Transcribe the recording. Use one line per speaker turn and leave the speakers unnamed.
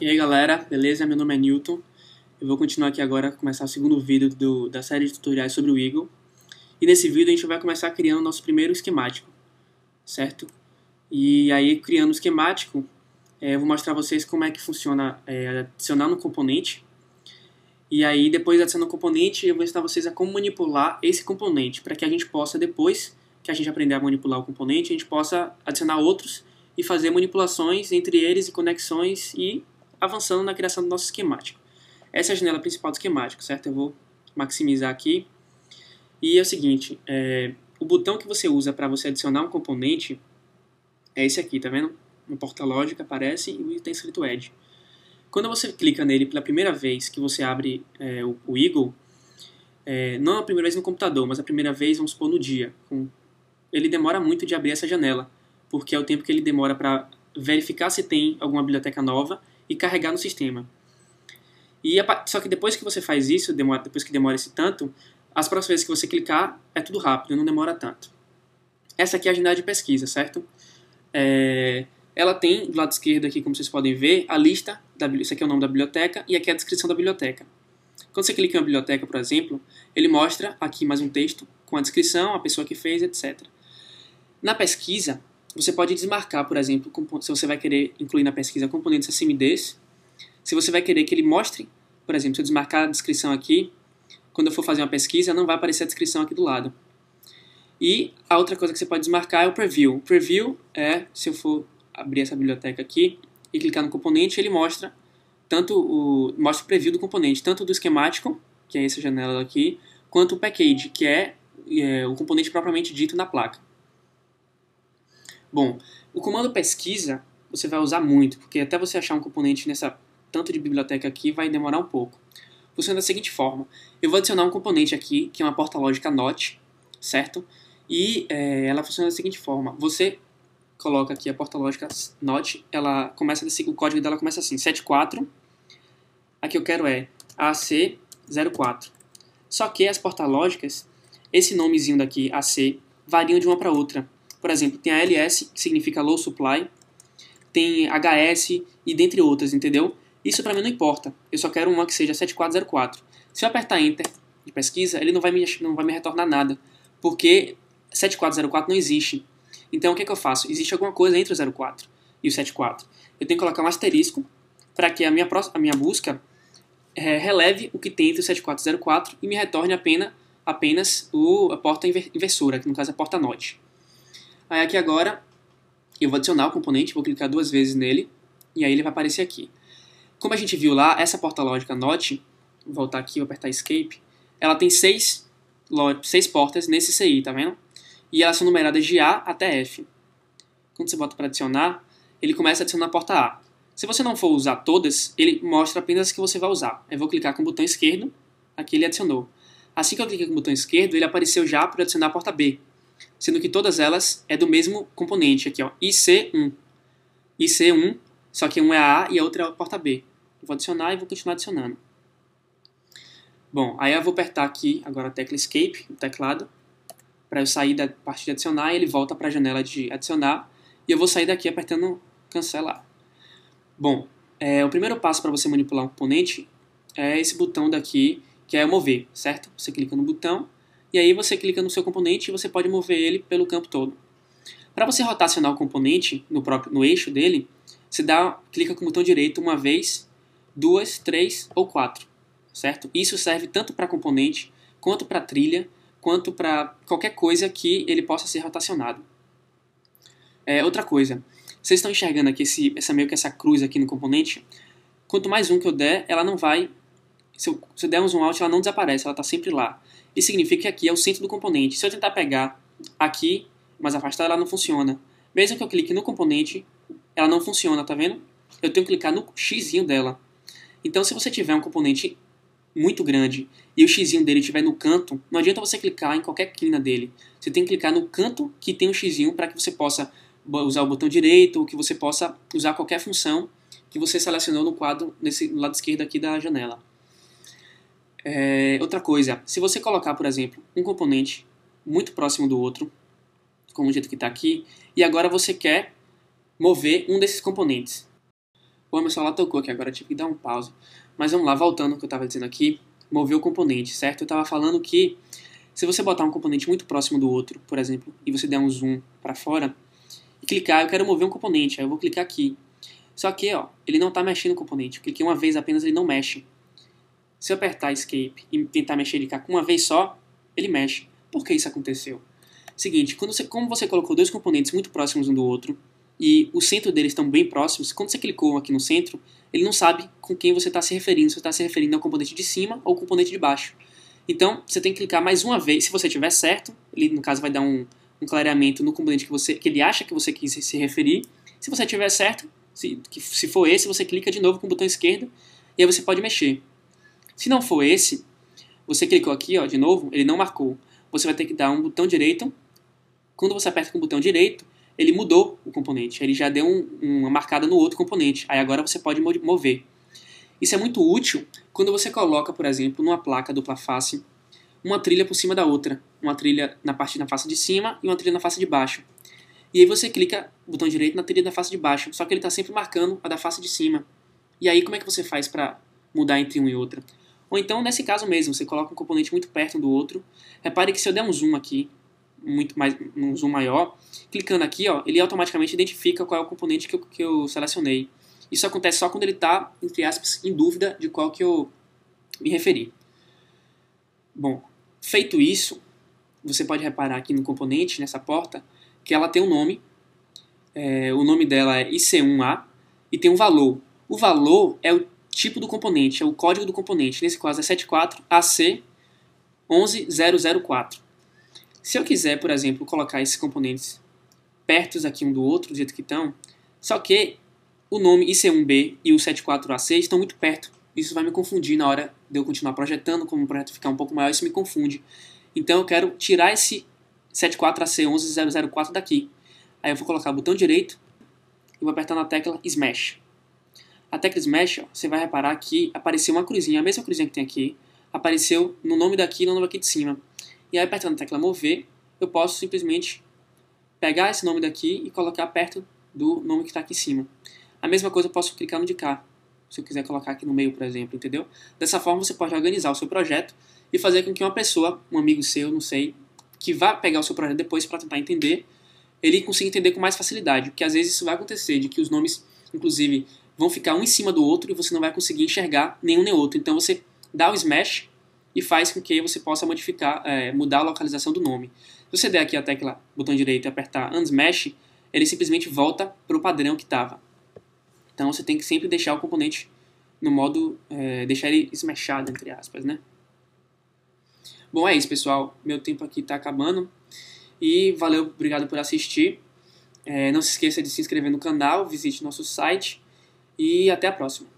E aí galera, beleza? Meu nome é Newton. Eu vou continuar aqui agora, começar o segundo vídeo da série de tutoriais sobre o Eagle. E nesse vídeo a gente vai começar criando nosso primeiro esquemático, certo? E aí, criando o esquemático, eu vou mostrar a vocês como é que funciona adicionar no componente. E aí, depois de adicionar o componente, eu vou ensinar vocês a como manipular esse componente, para que a gente possa, depois que a gente aprender a manipular o componente, a gente possa adicionar outros e fazer manipulações entre eles e conexões e avançando na criação do nosso esquemático. Essa é a janela principal do esquemático, certo? Eu vou maximizar aqui. E é o seguinte, o botão que você usa para você adicionar um componente é esse aqui, tá vendo? No porta-lógica aparece e tem escrito Add. Quando você clica nele pela primeira vez que você abre o Eagle, não a primeira vez no computador, mas a primeira vez, vamos supor, no dia. Ele demora muito de abrir essa janela, porque é o tempo que ele demora para verificar se tem alguma biblioteca nova e carregar no sistema. Só que depois que você faz isso, depois que demora esse tanto, as próximas vezes que você clicar, é tudo rápido, não demora tanto. Essa aqui é a janela de pesquisa, certo? Ela tem, do lado esquerdo aqui, como vocês podem ver, a lista, isso aqui é o nome da biblioteca, e aqui é a descrição da biblioteca. Quando você clica em uma biblioteca, por exemplo, ele mostra aqui mais um texto com a descrição, a pessoa que fez, etc. Na pesquisa, você pode desmarcar, por exemplo, se você vai querer incluir na pesquisa componentes SMDs, se você vai querer que ele mostre, por exemplo, se eu desmarcar a descrição aqui, quando eu for fazer uma pesquisa, não vai aparecer a descrição aqui do lado. E a outra coisa que você pode desmarcar é o Preview. O Preview se eu for abrir essa biblioteca aqui e clicar no componente, ele mostra mostra o preview do componente, tanto do esquemático, que é essa janela aqui, quanto o package, que é o componente propriamente dito na placa. Bom, o comando pesquisa você vai usar muito, porque até você achar um componente nessa tanto de biblioteca aqui vai demorar um pouco. Funciona da seguinte forma: eu vou adicionar um componente aqui, que é uma porta-lógica NOT, certo? E ela funciona da seguinte forma: você coloca aqui a porta-lógica NOT, o código dela começa assim, 74, aqui eu quero AC04. Só que as porta-lógicas, esse nomezinho daqui, AC, variam de uma para outra. Por exemplo, tem a LS, que significa Low Supply, tem HS e dentre outras, entendeu? Isso para mim não importa, eu só quero uma que seja 7404. Se eu apertar Enter de pesquisa, ele não vai me retornar nada, porque 7404 não existe. Então o que eu faço? Existe alguma coisa entre o 04 e o 74. Eu tenho que colocar um asterisco para que a minha busca releve o que tem entre o 7404 e me retorne apenas a porta inversora, que no caso é a porta NOT. Aí aqui agora eu vou adicionar o componente, vou clicar duas vezes nele e aí ele vai aparecer aqui. Como a gente viu lá, essa porta lógica NOT, vou voltar aqui, vou apertar Escape, ela tem 6 portas nesse CI, tá vendo? E elas são numeradas de A até F. Quando você bota para adicionar, ele começa a adicionar a porta A. Se você não for usar todas, ele mostra apenas as que você vai usar. Eu vou clicar com o botão esquerdo, aqui ele adicionou. Assim que eu cliquei com o botão esquerdo, ele apareceu já para adicionar a porta B, sendo que todas elas é do mesmo componente, aqui ó, IC1. IC1, só que um é a A e a outra é a porta B. Eu vou adicionar e vou continuar adicionando. Bom, aí eu vou apertar aqui agora a tecla Escape, no teclado, para eu sair da parte de adicionar, e ele volta para a janela de adicionar, e eu vou sair daqui apertando cancelar. Bom, o primeiro passo para você manipular um componente é esse botão daqui, que é mover, certo? Você clica no botão, e aí você clica no seu componente e você pode mover ele pelo campo todo. Para você rotacionar o componente no eixo dele, você clica com o botão direito uma vez, 2, 3 ou 4, certo? Isso serve tanto para componente, quanto para trilha, quanto para qualquer coisa que ele possa ser rotacionado. Outra coisa, vocês estão enxergando aqui meio que essa cruz aqui no componente? Quanto mais que eu der, ela não vai... Se eu der um zoom out, ela não desaparece, ela está sempre lá. Isso significa que aqui é o centro do componente. Se eu tentar pegar aqui, mais afastado, ela não funciona. Mesmo que eu clique no componente, ela não funciona, tá vendo? Eu tenho que clicar no xizinho dela. Então, se você tiver um componente muito grande e o xizinho dele estiver no canto, não adianta você clicar em qualquer quina dele. Você tem que clicar no canto que tem o xizinho para que você possa usar o botão direito ou que você possa usar qualquer função que você selecionou no quadro no lado esquerdo aqui da janela. Outra coisa, se você colocar, por exemplo, um componente muito próximo do outro, como o jeito que está aqui, e agora você quer mover um desses componentes. Pô, meu celular tocou aqui agora, eu tive que dar um pause. Mas vamos lá, voltando ao que eu estava dizendo aqui, mover o componente, certo? Eu estava falando que se você botar um componente muito próximo do outro, por exemplo, e você der um zoom para fora, e clicar, eu quero mover um componente, aí eu vou clicar aqui. Só que, ó, ele não está mexendo o componente. Eu cliquei uma vez apenas, ele não mexe. Se eu apertar Escape e tentar mexer ele com uma vez só, ele mexe. Por que isso aconteceu? Seguinte, como você colocou dois componentes muito próximos um do outro, e o centro deles estão bem próximos, quando você clicou aqui no centro, ele não sabe com quem você está se referindo. Se você está se referindo ao componente de cima ou ao componente de baixo. Então, você tem que clicar mais uma vez. Se você tiver certo, ele no caso vai dar um clareamento no componente que ele acha que você quis se referir. Se você tiver certo, se for esse, você clica de novo com o botão esquerdo e aí você pode mexer. Se não for esse, você clicou aqui, ó, de novo, ele não marcou. Você vai ter que dar um botão direito. Quando você aperta com o botão direito, ele mudou o componente. Ele já deu uma marcada no outro componente. Aí agora você pode mover. Isso é muito útil quando você coloca, por exemplo, numa placa dupla face, uma trilha por cima da outra. Uma trilha na face de cima e uma trilha na face de baixo. E aí você clica o botão direito na trilha da face de baixo. Só que ele está sempre marcando a da face de cima. E aí como é que você faz para mudar entre um e outra? Ou então, nesse caso mesmo, você coloca um componente muito perto um do outro. Repare que se eu der um zoom aqui, um zoom maior, clicando aqui, ó, ele automaticamente identifica qual é o componente que eu selecionei. Isso acontece só quando ele está, entre aspas, em dúvida de qual que eu me referi. Bom, feito isso, você pode reparar aqui no componente, nessa porta, que ela tem um nome. O nome dela é IC1A e tem um valor. O valor é o tipo do componente, é o código do componente. Nesse caso é 74AC11004. Se eu quiser, por exemplo, colocar esses componentes perto aqui um do outro, do jeito que estão, só que o nome IC1B e o 74AC estão muito perto. Isso vai me confundir na hora de eu continuar projetando. Como o projeto ficar um pouco maior, isso me confunde. Então eu quero tirar esse 74AC11004 daqui. Aí eu vou colocar o botão direito e vou apertar na tecla Smash. A tecla Smash, ó, você vai reparar que apareceu uma cruzinha, a mesma cruzinha que tem aqui, apareceu no nome daqui e no nome aqui de cima. E aí apertando a tecla Mover, eu posso simplesmente pegar esse nome daqui e colocar perto do nome que está aqui em cima. A mesma coisa eu posso clicar no de cá, se eu quiser colocar aqui no meio, por exemplo, entendeu? Dessa forma você pode organizar o seu projeto e fazer com que uma pessoa, um amigo seu, não sei, que vá pegar o seu projeto depois para tentar entender, ele consiga entender com mais facilidade, porque às vezes isso vai acontecer, de que os nomes, inclusive, vão ficar um em cima do outro e você não vai conseguir enxergar nenhum nem outro. Então você dá o Smash e faz com que você possa mudar a localização do nome. Se você der aqui a tecla botão direito e apertar Unsmash, ele simplesmente volta para o padrão que estava. Então você tem que sempre deixar o componente no modo, deixar ele smashado, entre aspas, né? Bom, é isso, pessoal. Meu tempo aqui está acabando. E valeu, obrigado por assistir. Não se esqueça de se inscrever no canal, visite nosso site e até a próxima.